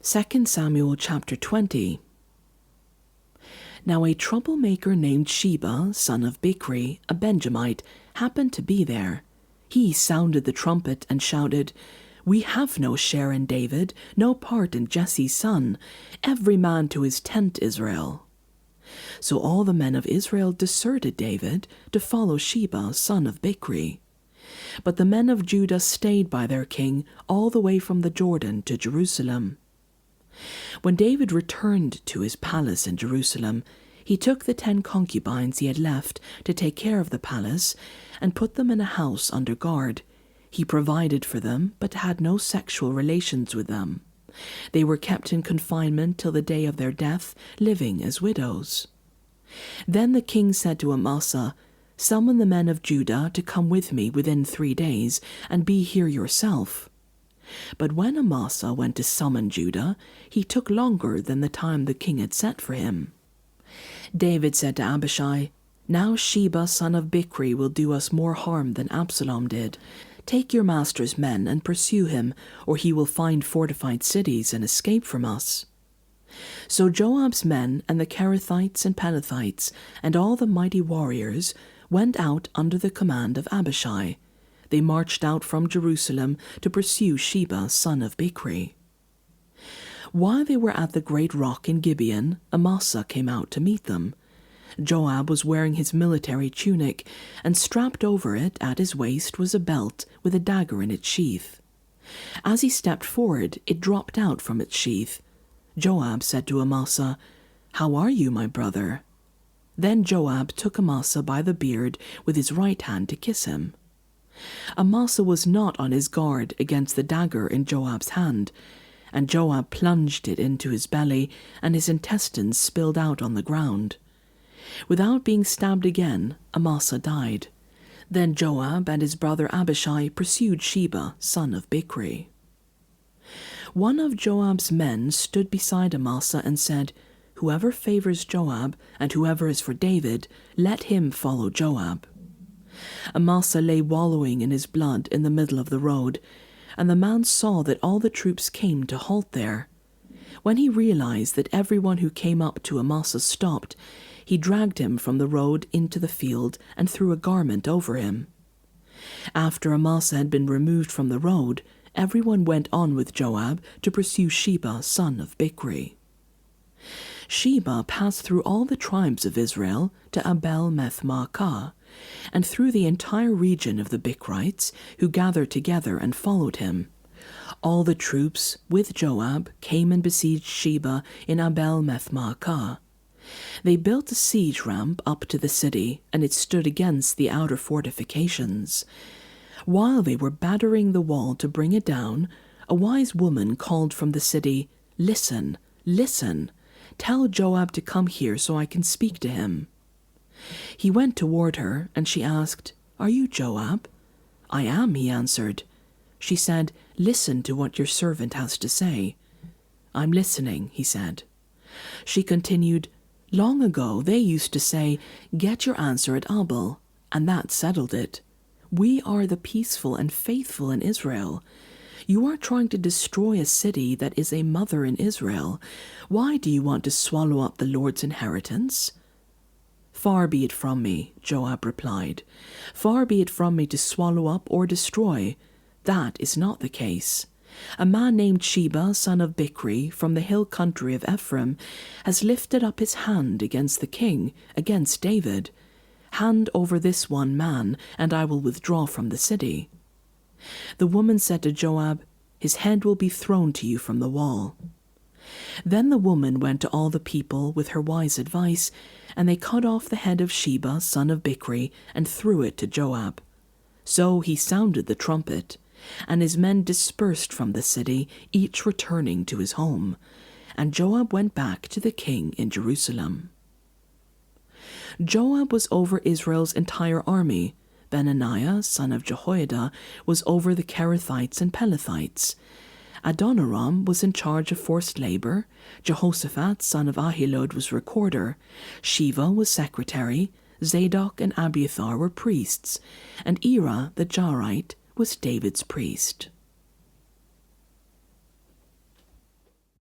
2 Samuel chapter 20. Now a troublemaker named Sheba, son of Bichri, a Benjamite, happened to be there. He sounded the trumpet and shouted, "We have no share in David, no part in Jesse's son. Every man to his tent, Israel." So all the men of Israel deserted David to follow Sheba, son of Bichri. But the men of Judah stayed by their king all the way from the Jordan to Jerusalem. When David returned to his palace in Jerusalem, he took the 10 concubines he had left to take care of the palace and put them in a house under guard. He provided for them, but had no sexual relations with them. They were kept in confinement till the day of their death, living as widows. Then the king said to Amasa, "Summon the men of Judah to come with me within 3 days, and be here yourself." But when Amasa went to summon Judah, he took longer than the time the king had set for him. David said to Abishai, "Now Sheba son of Bichri will do us more harm than Absalom did. Take your master's men and pursue him, or he will find fortified cities and escape from us." So Joab's men and the Kerethites and Pelethites and all the mighty warriors went out under the command of Abishai. They marched out from Jerusalem to pursue Sheba, son of Bichri. While they were at the great rock in Gibeon, Amasa came out to meet them. Joab was wearing his military tunic, and strapped over it at his waist was a belt with a dagger in its sheath. As he stepped forward, it dropped out from its sheath. Joab said to Amasa, "How are you, my brother?" Then Joab took Amasa by the beard with his right hand to kiss him. Amasa was not on his guard against the dagger in Joab's hand, and Joab plunged it into his belly, and his intestines spilled out on the ground. Without being stabbed again, Amasa died. Then Joab and his brother Abishai pursued Sheba, son of Bichri. One of Joab's men stood beside Amasa and said, "Whoever favors Joab, and whoever is for David, let him follow Joab." Amasa lay wallowing in his blood in the middle of the road, and the man saw that all the troops came to halt there. When he realized that everyone who came up to Amasa stopped, he dragged him from the road into the field and threw a garment over him. After Amasa had been removed from the road, everyone went on with Joab to pursue Sheba, son of Bichri. Sheba passed through all the tribes of Israel to Abel-Meth-Maacah, and through the entire region of the Bichrites, who gathered together and followed him. All the troops, with Joab, came and besieged Sheba in Abel-Meth-Maacah. They built a siege ramp up to the city, and it stood against the outer fortifications. While they were battering the wall to bring it down, a wise woman called from the city, "Listen, listen! Tell Joab to come here so I can speak to him." He went toward her, and she asked, "Are you Joab?" "I am," he answered. She said, "Listen to what your servant has to say." "I'm listening," he said. She continued, "Long ago they used to say, 'Get your answer at Abel,' and that settled it. We are the peaceful and faithful in Israel. You are trying to destroy a city that is a mother in Israel. Why do you want to swallow up the Lord's inheritance?" "Far be it from me," Joab replied. "Far be it from me to swallow up or destroy. That is not the case. A man named Sheba, son of Bichri, from the hill country of Ephraim, has lifted up his hand against the king, against David. Hand over this one man, and I will withdraw from the city." The woman said to Joab, "His head will be thrown to you from the wall." Then the woman went to all the people with her wise advice, and they cut off the head of Sheba, son of Bichri, and threw it to Joab. So he sounded the trumpet, and his men dispersed from the city, each returning to his home. And Joab went back to the king in Jerusalem. Joab was over Israel's entire army. Benaniah, son of Jehoiada, was over the Kerethites and Pelethites. Adoniram was in charge of forced labor. Jehoshaphat, son of Ahilud, was recorder. Shiva was secretary. Zadok and Abiathar were priests. And Ira, the Jarite, was David's priest.